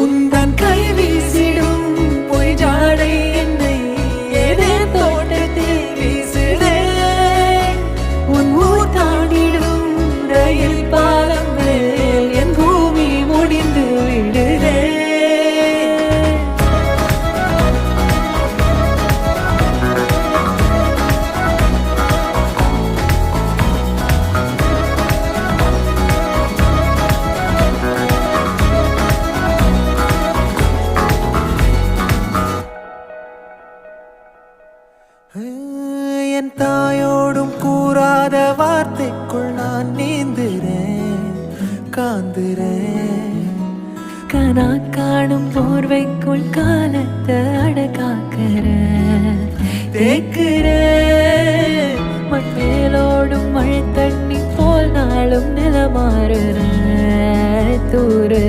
உந்தன் கை வீசிடும் பொய் ஜாடை என்னை ஏதே தோட்டத்தில் வீசுதே. உன் ஊர் தாண்டிடும் ரயில் பாலம் மேல் என் பூமி முடிந்து விடுதே. என் தாயோடும் கூறாத வார்த்தைக்குள் நான் நீந்துறேன், காந்துறேன். கனா காணும் போர்வைக்குள் காலத்தை அடக்காக்கிற தேக்குற. மண்மேலோடும் மழை தண்ணி போல் நாளும் நிலமாறுற தூறுற.